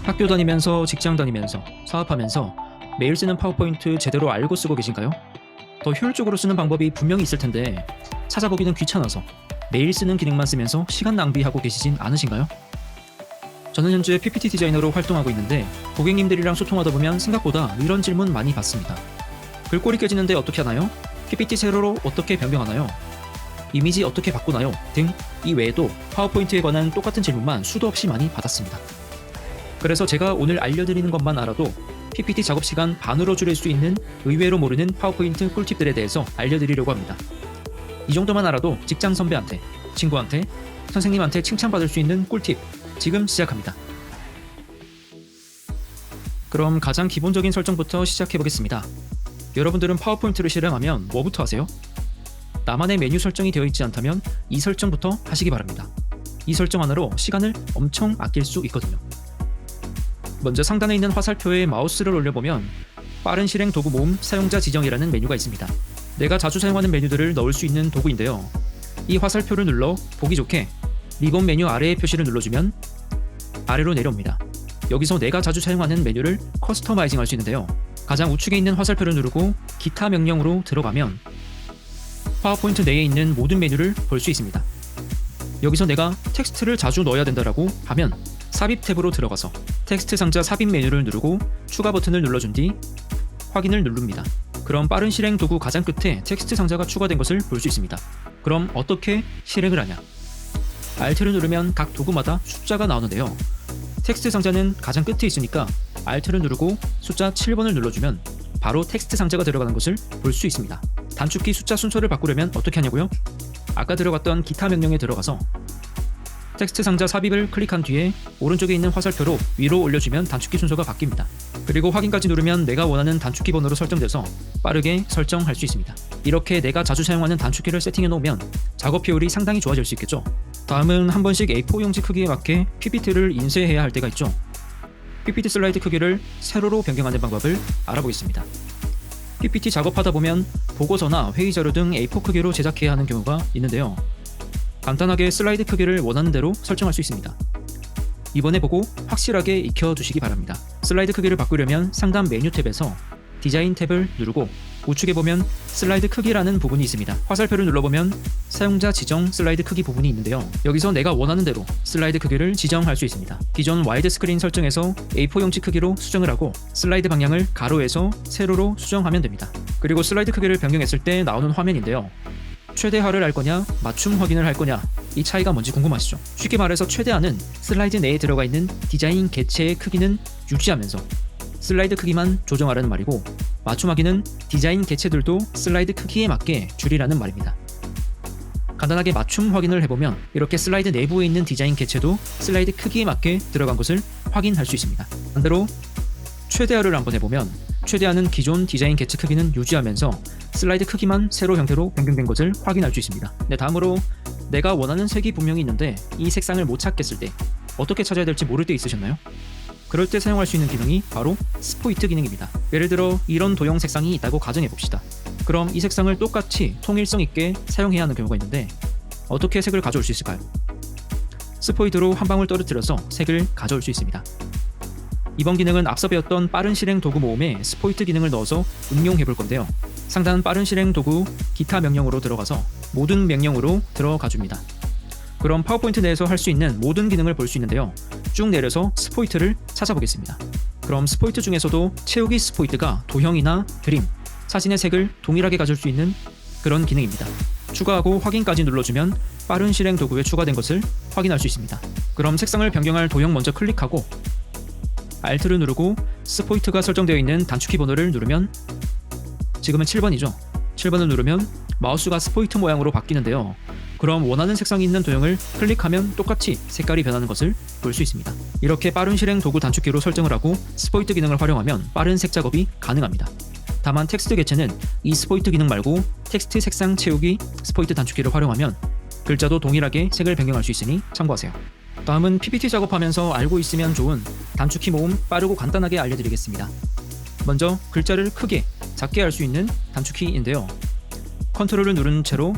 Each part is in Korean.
학교 다니면서, 직장 다니면서, 사업하면서 매일 쓰는 파워포인트 제대로 알고 쓰고 계신가요? 더 효율적으로 쓰는 방법이 분명히 있을 텐데 찾아보기는 귀찮아서 매일 쓰는 기능만 쓰면서 시간 낭비하고 계시진 않으신가요? 저는 현재 PPT 디자이너로 활동하고 있는데 고객님들이랑 소통하다 보면 생각보다 이런 질문 많이 받습니다. 글꼴이 깨지는데 어떻게 하나요? PPT 세로로 어떻게 변경하나요? 이미지 어떻게 바꾸나요? 등 이 외에도 파워포인트에 관한 똑같은 질문만 수도 없이 많이 받았습니다. 그래서 제가 오늘 알려드리는 것만 알아도 PPT 작업 시간 반으로 줄일 수 있는 의외로 모르는 파워포인트 꿀팁들에 대해서 알려드리려고 합니다. 이 정도만 알아도 직장 선배한테, 친구한테, 선생님한테 칭찬받을 수 있는 꿀팁 지금 시작합니다. 그럼 가장 기본적인 설정부터 시작해보겠습니다. 여러분들은 파워포인트를 실행하면 뭐부터 하세요? 나만의 메뉴 설정이 되어 있지 않다면 이 설정부터 하시기 바랍니다. 이 설정 하나로 시간을 엄청 아낄 수 있거든요. 먼저 상단에 있는 화살표에 마우스를 올려보면 빠른 실행 도구 모음 사용자 지정이라는 메뉴가 있습니다. 내가 자주 사용하는 메뉴들을 넣을 수 있는 도구인데요. 이 화살표를 눌러 보기 좋게 리본 메뉴 아래의 표시를 눌러주면 아래로 내려옵니다. 여기서 내가 자주 사용하는 메뉴를 커스터마이징 할 수 있는데요. 가장 우측에 있는 화살표를 누르고 기타 명령으로 들어가면 파워포인트 내에 있는 모든 메뉴를 볼 수 있습니다. 여기서 내가 텍스트를 자주 넣어야 된다라고 하면 삽입 탭으로 들어가서 텍스트 상자 삽입 메뉴를 누르고 추가 버튼을 눌러준 뒤 확인을 누릅니다. 그럼 빠른 실행 도구 가장 끝에 텍스트 상자가 추가된 것을 볼 수 있습니다. 그럼 어떻게 실행을 하냐? Alt를 누르면 각 도구마다 숫자가 나오는데요. 텍스트 상자는 가장 끝에 있으니까 Alt를 누르고 숫자 7번을 눌러주면 바로 텍스트 상자가 들어가는 것을 볼 수 있습니다. 단축키 숫자 순서를 바꾸려면 어떻게 하냐고요? 아까 들어갔던 기타 명령에 들어가서 텍스트 상자 삽입을 클릭한 뒤에 오른쪽에 있는 화살표로 위로 올려주면 단축키 순서가 바뀝니다. 그리고 확인까지 누르면 내가 원하는 단축키 번호로 설정돼서 빠르게 설정할 수 있습니다. 이렇게 내가 자주 사용하는 단축키를 세팅해 놓으면 작업 효율이 상당히 좋아질 수 있겠죠. 다음은 한 번씩 A4 용지 크기에 맞게 PPT를 인쇄해야 할 때가 있죠. PPT 슬라이드 크기를 세로로 변경하는 방법을 알아보겠습니다. PPT 작업하다 보면 보고서나 회의 자료 등 A4 크기로 제작해야 하는 경우가 있는데요. 간단하게 슬라이드 크기를 원하는 대로 설정할 수 있습니다. 이번에 보고 확실하게 익혀두시기 바랍니다. 슬라이드 크기를 바꾸려면 상단 메뉴 탭에서 디자인 탭을 누르고 우측에 보면 슬라이드 크기라는 부분이 있습니다. 화살표를 눌러보면 사용자 지정 슬라이드 크기 부분이 있는데요. 여기서 내가 원하는 대로 슬라이드 크기를 지정할 수 있습니다. 기존 와이드 스크린 설정에서 A4 용지 크기로 수정을 하고 슬라이드 방향을 가로에서 세로로 수정하면 됩니다. 그리고 슬라이드 크기를 변경했을 때 나오는 화면인데요. 최대화를 할 거냐, 맞춤 확인을 할 거냐, 이 차이가 뭔지 궁금하시죠? 쉽게 말해서 최대화는 슬라이드 내에 들어가 있는 디자인 개체의 크기는 유지하면서 슬라이드 크기만 조정하라는 말이고, 맞춤하기는 디자인 개체들도 슬라이드 크기에 맞게 줄이라는 말입니다. 간단하게 맞춤 확인을 해보면 이렇게 슬라이드 내부에 있는 디자인 개체도 슬라이드 크기에 맞게 들어간 것을 확인할 수 있습니다. 반대로 최대화를 한번 해보면 최대화는 기존 디자인 개체 크기는 유지하면서 슬라이드 크기만 세로 형태로 변경된 것을 확인할 수 있습니다. 네, 다음으로 내가 원하는 색이 분명히 있는데 이 색상을 못 찾겠을 때 어떻게 찾아야 될지 모를 때 있으셨나요? 그럴 때 사용할 수 있는 기능이 바로 스포이트 기능입니다. 예를 들어 이런 도형 색상이 있다고 가정해봅시다. 그럼 이 색상을 똑같이 통일성 있게 사용해야 하는 경우가 있는데 어떻게 색을 가져올 수 있을까요? 스포이트로 한 방울 떨어뜨려서 색을 가져올 수 있습니다. 이번 기능은 앞서 배웠던 빠른 실행 도구 모음에 스포이트 기능을 넣어서 응용해 볼 건데요. 상단 빠른 실행 도구 기타 명령으로 들어가서 모든 명령으로 들어가 줍니다. 그럼 파워포인트 내에서 할 수 있는 모든 기능을 볼 수 있는데요. 쭉 내려서 스포이트를 찾아보겠습니다. 그럼 스포이트 중에서도 채우기 스포이트가 도형이나 그림, 사진의 색을 동일하게 가질 수 있는 그런 기능입니다. 추가하고 확인까지 눌러주면 빠른 실행 도구에 추가된 것을 확인할 수 있습니다. 그럼 색상을 변경할 도형 먼저 클릭하고 Alt를 누르고 스포이트가 설정되어 있는 단축키 번호를 누르면 지금은 7번이죠. 7번을 누르면 마우스가 스포이트 모양으로 바뀌는데요. 그럼 원하는 색상이 있는 도형을 클릭하면 똑같이 색깔이 변하는 것을 볼 수 있습니다. 이렇게 빠른 실행 도구 단축키로 설정을 하고 스포이트 기능을 활용하면 빠른 색 작업이 가능합니다. 다만 텍스트 개체는 이 스포이트 기능 말고 텍스트 색상 채우기 스포이트 단축키를 활용하면 글자도 동일하게 색을 변경할 수 있으니 참고하세요. 다음은 PPT 작업하면서 알고 있으면 좋은 단축키 모음 빠르고 간단하게 알려드리겠습니다. 먼저 글자를 크게, 작게 할 수 있는 단축키인데요. 컨트롤을 누른 채로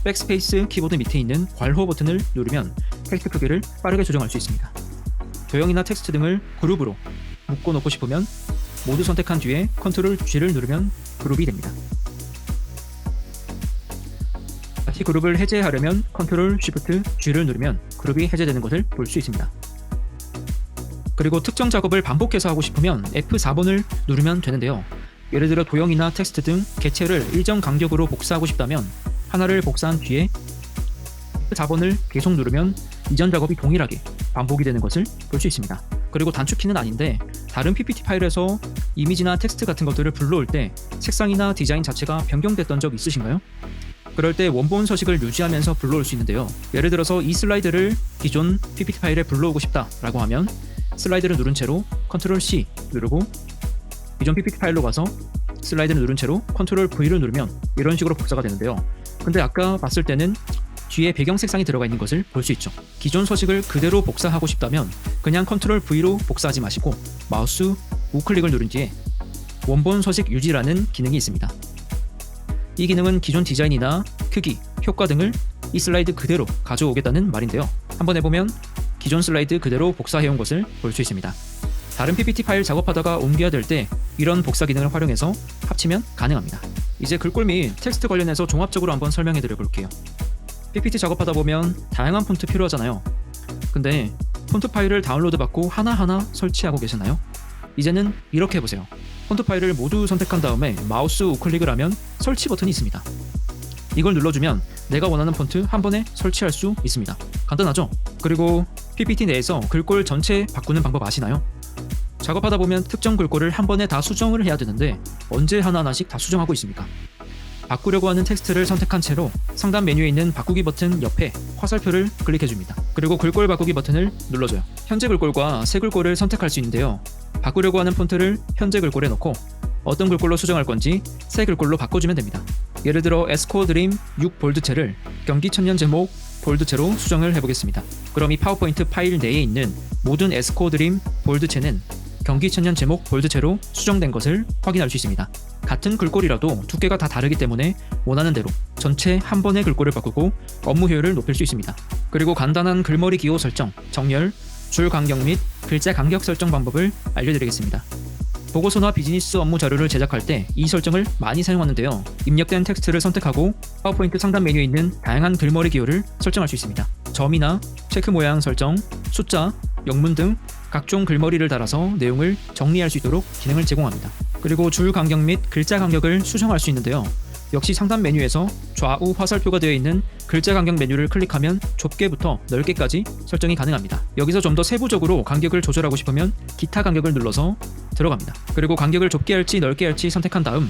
백스페이스 키보드 밑에 있는 괄호 버튼을 누르면 텍스트 크기를 빠르게 조정할 수 있습니다. 도형이나 텍스트 등을 그룹으로 묶어놓고 싶으면 모두 선택한 뒤에 컨트롤 G를 누르면 그룹이 됩니다. 다시 그룹을 해제하려면 컨트롤 Shift G를 누르면 그룹이 해제되는 것을 볼 수 있습니다. 그리고 특정 작업을 반복해서 하고 싶으면 F4번을 누르면 되는데요. 예를 들어 도형이나 텍스트 등 개체를 일정 간격으로 복사하고 싶다면 하나를 복사한 뒤에 F4번을 계속 누르면 이전 작업이 동일하게 반복이 되는 것을 볼 수 있습니다. 그리고 단축키는 아닌데 다른 PPT 파일에서 이미지나 텍스트 같은 것들을 불러올 때 색상이나 디자인 자체가 변경됐던 적 있으신가요? 그럴 때 원본 서식을 유지하면서 불러올 수 있는데요. 예를 들어서 이 슬라이드를 기존 PPT 파일에 불러오고 싶다라고 하면 슬라이드를 누른 채로 컨트롤 C 누르고 기존 PPT 파일로 가서 슬라이드를 누른 채로 컨트롤 V를 누르면 이런 식으로 복사가 되는데요. 근데 아까 봤을 때는 뒤에 배경 색상이 들어가 있는 것을 볼 수 있죠. 기존 서식을 그대로 복사하고 싶다면 그냥 컨트롤 V로 복사하지 마시고 마우스 우클릭을 누른 뒤에 원본 서식 유지라는 기능이 있습니다. 이 기능은 기존 디자인이나 크기, 효과 등을 이 슬라이드 그대로 가져오겠다는 말인데요. 한번 해보면 기존 슬라이드 그대로 복사해온 것을 볼 수 있습니다. 다른 PPT 파일 작업하다가 옮겨야 될 때 이런 복사 기능을 활용해서 합치면 가능합니다. 이제 글꼴 및 텍스트 관련해서 종합적으로 한번 설명해 드려 볼게요. PPT 작업하다 보면 다양한 폰트 필요하잖아요. 근데 폰트 파일을 다운로드 받고 하나하나 설치하고 계시나요? 이제는 이렇게 해보세요. 폰트 파일을 모두 선택한 다음에 마우스 우클릭을 하면 설치 버튼이 있습니다. 이걸 눌러주면 내가 원하는 폰트 한 번에 설치할 수 있습니다. 간단하죠? 그리고 PPT 내에서 글꼴 전체 바꾸는 방법 아시나요? 작업하다 보면 특정 글꼴을 한 번에 다 수정을 해야 되는데 언제 하나하나씩 다 수정하고 있습니까? 바꾸려고 하는 텍스트를 선택한 채로 상단 메뉴에 있는 바꾸기 버튼 옆에 화살표를 클릭해줍니다. 그리고 글꼴 바꾸기 버튼을 눌러줘요. 현재 글꼴과 새 글꼴을 선택할 수 있는데요. 바꾸려고 하는 폰트를 현재 글꼴에 넣고 어떤 글꼴로 수정할 건지 새 글꼴로 바꿔주면 됩니다. 예를 들어 에스코어 드림 6 볼드체를 경기천년 제목 볼드체로 수정을 해보겠습니다. 그럼 이 파워포인트 파일 내에 있는 모든 에스코어 드림 볼드체는 경기천년 제목 볼드체로 수정된 것을 확인할 수 있습니다. 같은 글꼴이라도 두께가 다 다르기 때문에 원하는 대로 전체 한 번의 글꼴을 바꾸고 업무 효율을 높일 수 있습니다. 그리고 간단한 글머리 기호 설정, 정렬, 줄 간격 및 글자 간격 설정 방법을 알려드리겠습니다. 보고서나 비즈니스 업무 자료를 제작할 때 이 설정을 많이 사용하는데요. 입력된 텍스트를 선택하고 파워포인트 상단 메뉴에 있는 다양한 글머리 기호를 설정할 수 있습니다. 점이나 체크 모양 설정, 숫자, 영문 등 각종 글머리를 달아서 내용을 정리할 수 있도록 기능을 제공합니다. 그리고 줄 간격 및 글자 간격을 수정할 수 있는데요. 역시 상단 메뉴에서 좌우 화살표가 되어 있는 글자 간격 메뉴를 클릭하면 좁게부터 넓게까지 설정이 가능합니다. 여기서 좀 더 세부적으로 간격을 조절하고 싶으면 기타 간격을 눌러서 들어갑니다. 그리고 간격을 좁게 할지 넓게 할지 선택한 다음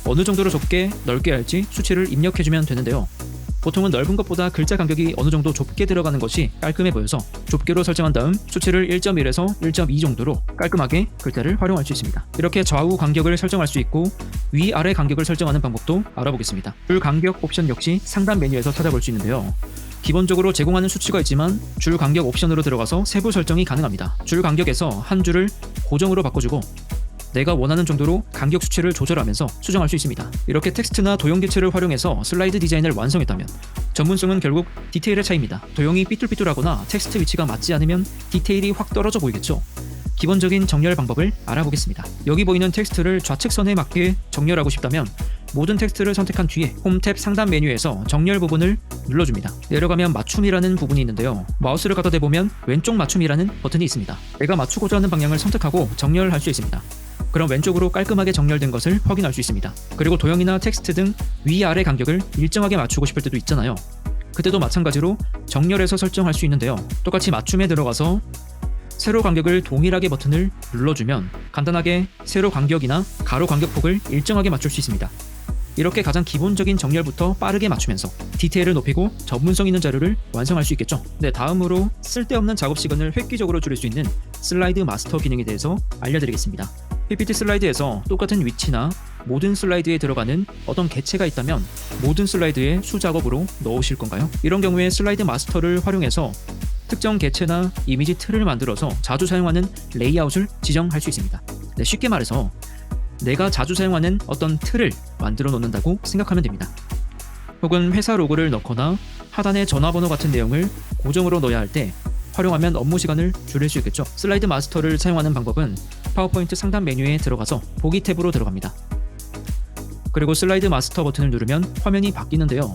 어느 정도로 좁게 넓게 할지 수치를 입력해주면 되는데요. 보통은 넓은 것보다 글자 간격이 어느 정도 좁게 들어가는 것이 깔끔해 보여서 좁게로 설정한 다음 수치를 1.1에서 1.2 정도로 깔끔하게 글자를 활용할 수 있습니다. 이렇게 좌우 간격을 설정할 수 있고 위아래 간격을 설정하는 방법도 알아보겠습니다. 줄 간격 옵션 역시 상단 메뉴에서 찾아볼 수 있는데요. 기본적으로 제공하는 수치가 있지만 줄 간격 옵션으로 들어가서 세부 설정이 가능합니다. 줄 간격에서 한 줄을 고정으로 바꿔주고 내가 원하는 정도로 간격 수치를 조절하면서 수정할 수 있습니다. 이렇게 텍스트나 도형 개체를 활용해서 슬라이드 디자인을 완성했다면 전문성은 결국 디테일의 차이입니다. 도형이 삐뚤삐뚤하거나 텍스트 위치가 맞지 않으면 디테일이 확 떨어져 보이겠죠? 기본적인 정렬 방법을 알아보겠습니다. 여기 보이는 텍스트를 좌측선에 맞게 정렬하고 싶다면 모든 텍스트를 선택한 뒤에 홈 탭 상단 메뉴에서 정렬 부분을 눌러줍니다. 내려가면 맞춤이라는 부분이 있는데요. 마우스를 갖다 대보면 왼쪽 맞춤이라는 버튼이 있습니다. 내가 맞추고자 하는 방향을 선택하고 정렬할 수 있습니다. 그럼 왼쪽으로 깔끔하게 정렬된 것을 확인할 수 있습니다. 그리고 도형이나 텍스트 등 위아래 간격을 일정하게 맞추고 싶을 때도 있잖아요. 그때도 마찬가지로 정렬해서 설정할 수 있는데요. 똑같이 맞춤에 들어가서 세로 간격을 동일하게 버튼을 눌러주면 간단하게 세로 간격이나 가로 간격폭을 일정하게 맞출 수 있습니다. 이렇게 가장 기본적인 정렬부터 빠르게 맞추면서 디테일을 높이고 전문성 있는 자료를 완성할 수 있겠죠. 네, 다음으로 쓸데없는 작업 시간을 획기적으로 줄일 수 있는 슬라이드 마스터 기능에 대해서 알려드리겠습니다. PPT 슬라이드에서 똑같은 위치나 모든 슬라이드에 들어가는 어떤 개체가 있다면 모든 슬라이드에 수작업으로 넣으실 건가요? 이런 경우에 슬라이드 마스터를 활용해서 특정 개체나 이미지 틀을 만들어서 자주 사용하는 레이아웃을 지정할 수 있습니다. 네, 쉽게 말해서 내가 자주 사용하는 어떤 틀을 만들어 놓는다고 생각하면 됩니다. 혹은 회사 로고를 넣거나 하단에 전화번호 같은 내용을 고정으로 넣어야 할 때 활용하면 업무 시간을 줄일 수 있겠죠. 슬라이드 마스터를 사용하는 방법은 파워포인트 상단 메뉴에 들어가서 보기 탭으로 들어갑니다. 그리고 슬라이드 마스터 버튼을 누르면 화면이 바뀌는데요.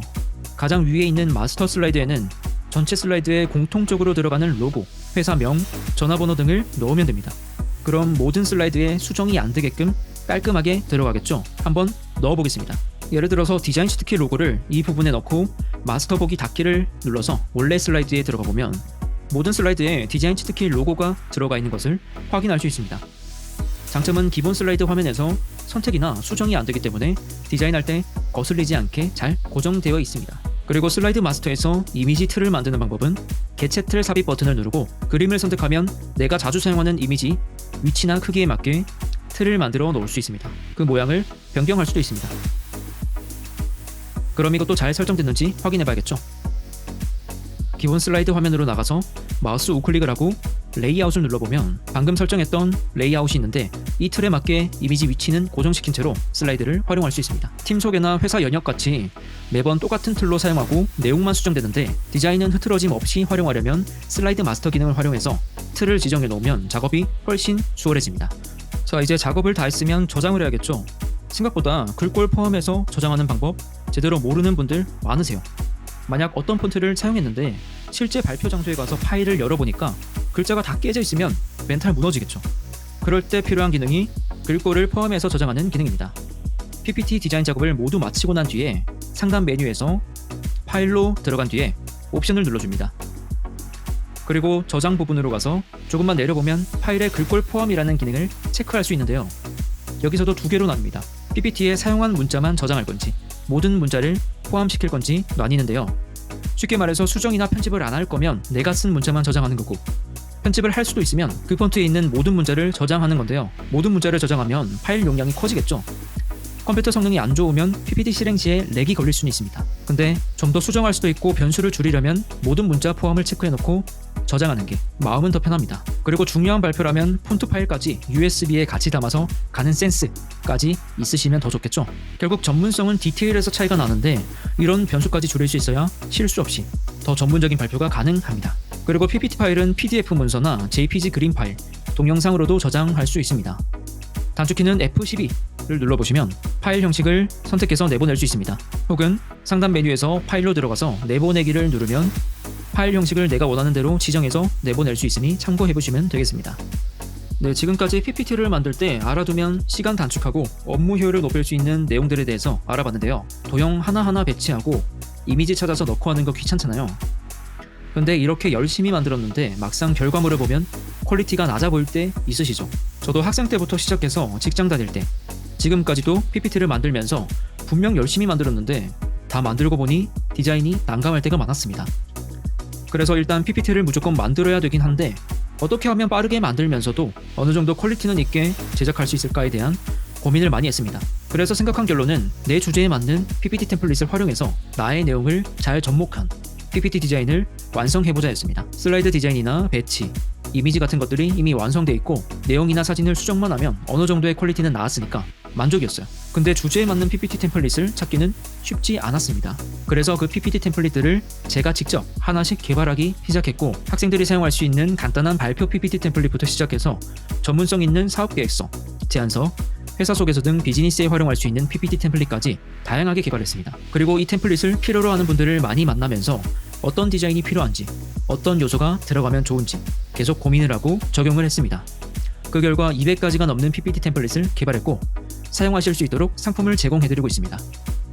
가장 위에 있는 마스터 슬라이드에는 전체 슬라이드에 공통적으로 들어가는 로고, 회사명, 전화번호 등을 넣으면 됩니다. 그럼 모든 슬라이드에 수정이 안 되게끔 깔끔하게 들어가겠죠. 한번 넣어보겠습니다. 예를 들어서 디자인 시트키 로고를 이 부분에 넣고 마스터 보기 닫기를 눌러서 원래 슬라이드에 들어가 보면 모든 슬라이드에 디자인 시트키 로고가 들어가 있는 것을 확인할 수 있습니다. 장점은 기본 슬라이드 화면에서 선택이나 수정이 안 되기 때문에 디자인할 때 거슬리지 않게 잘 고정되어 있습니다. 그리고 슬라이드 마스터에서 이미지 틀을 만드는 방법은 개체 틀 삽입 버튼을 누르고 그림을 선택하면 내가 자주 사용하는 이미지 위치나 크기에 맞게 틀을 만들어 놓을 수 있습니다. 그 모양을 변경할 수도 있습니다. 그럼 이것도 잘 설정됐는지 확인해 봐야겠죠. 기본 슬라이드 화면으로 나가서 마우스 우클릭을 하고 레이아웃을 눌러보면 방금 설정했던 레이아웃이 있는데 이 틀에 맞게 이미지 위치는 고정시킨 채로 슬라이드를 활용할 수 있습니다. 팀 소개나 회사 연역같이 매번 똑같은 틀로 사용하고 내용만 수정되는데 디자인은 흐트러짐 없이 활용하려면 슬라이드 마스터 기능을 활용해서 틀을 지정해 놓으면 작업이 훨씬 수월해집니다. 자, 이제 작업을 다 했으면 저장을 해야겠죠. 생각보다 글꼴 포함해서 저장하는 방법 제대로 모르는 분들 많으세요. 만약 어떤 폰트를 사용했는데 실제 발표 장소에 가서 파일을 열어보니까 글자가 다 깨져 있으면 멘탈 무너지겠죠. 그럴 때 필요한 기능이 글꼴을 포함해서 저장하는 기능입니다. PPT 디자인 작업을 모두 마치고 난 뒤에 상단 메뉴에서 파일로 들어간 뒤에 옵션을 눌러줍니다. 그리고 저장 부분으로 가서 조금만 내려보면 파일에 글꼴 포함이라는 기능을 체크할 수 있는데요. 여기서도 두 개로 나뉩니다. PPT에 사용한 문자만 저장할 건지 모든 문자를 포함시킬 건지 나뉘는데요. 쉽게 말해서 수정이나 편집을 안 할 거면 내가 쓴 문자만 저장하는 거고 편집을 할 수도 있으면 그 폰트에 있는 모든 문자를 저장하는 건데요. 모든 문자를 저장하면 파일 용량이 커지겠죠. 컴퓨터 성능이 안 좋으면 PPT 실행 시에 렉이 걸릴 수는 있습니다. 근데 좀 더 수정할 수도 있고 변수를 줄이려면 모든 문자 포함을 체크해놓고 저장하는 게 마음은 더 편합니다. 그리고 중요한 발표라면 폰트 파일까지 USB에 같이 담아서 가는 센스까지 있으시면 더 좋겠죠. 결국 전문성은 디테일에서 차이가 나는데 이런 변수까지 줄일 수 있어야 실수 없이 더 전문적인 발표가 가능합니다. 그리고 PPT 파일은 PDF 문서나 JPG 그림 파일, 동영상으로도 저장할 수 있습니다. 단축키는 F12를 눌러보시면 파일 형식을 선택해서 내보낼 수 있습니다. 혹은 상단 메뉴에서 파일로 들어가서 내보내기를 누르면 파일 형식을 내가 원하는 대로 지정해서 내보낼 수 있으니 참고해보시면 되겠습니다. 네, 지금까지 PPT를 만들 때 알아두면 시간 단축하고 업무 효율을 높일 수 있는 내용들에 대해서 알아봤는데요. 도형 하나하나 배치하고 이미지 찾아서 넣고 하는 거 귀찮잖아요. 근데 이렇게 열심히 만들었는데 막상 결과물을 보면 퀄리티가 낮아 보일 때 있으시죠? 저도 학생 때부터 시작해서 직장 다닐 때 지금까지도 PPT를 만들면서 분명 열심히 만들었는데 다 만들고 보니 디자인이 난감할 때가 많았습니다. 그래서 일단 PPT를 무조건 만들어야 되긴 한데 어떻게 하면 빠르게 만들면서도 어느 정도 퀄리티는 있게 제작할 수 있을까에 대한 고민을 많이 했습니다. 그래서 생각한 결론은 내 주제에 맞는 PPT 템플릿을 활용해서 나의 내용을 잘 접목한 PPT 디자인을 완성해보자 했습니다. 슬라이드 디자인이나 배치, 이미지 같은 것들이 이미 완성돼 있고 내용이나 사진을 수정만 하면 어느 정도의 퀄리티는 나왔으니까 만족이었어요. 근데 주제에 맞는 PPT 템플릿을 찾기는 쉽지 않았습니다. 그래서 그 PPT 템플릿들을 제가 직접 하나씩 개발하기 시작했고 학생들이 사용할 수 있는 간단한 발표 PPT 템플릿부터 시작해서 전문성 있는 사업계획서, 제안서, 회사 속에서 등 비즈니스에 활용할 수 있는 PPT 템플릿까지 다양하게 개발했습니다. 그리고 이 템플릿을 필요로 하는 분들을 많이 만나면서 어떤 디자인이 필요한지, 어떤 요소가 들어가면 좋은지 계속 고민을 하고 적용을 했습니다. 그 결과 200가지가 넘는 PPT 템플릿을 개발했고 사용하실 수 있도록 상품을 제공해드리고 있습니다.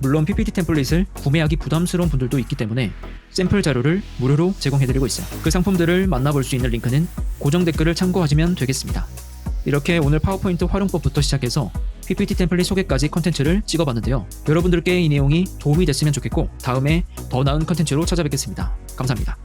물론 PPT 템플릿을 구매하기 부담스러운 분들도 있기 때문에 샘플 자료를 무료로 제공해드리고 있어요. 그 상품들을 만나볼 수 있는 링크는 고정 댓글을 참고하시면 되겠습니다. 이렇게 오늘 파워포인트 활용법부터 시작해서 PPT 템플릿 소개까지 컨텐츠를 찍어봤는데요. 여러분들께 이 내용이 도움이 됐으면 좋겠고 다음에 더 나은 컨텐츠로 찾아뵙겠습니다. 감사합니다.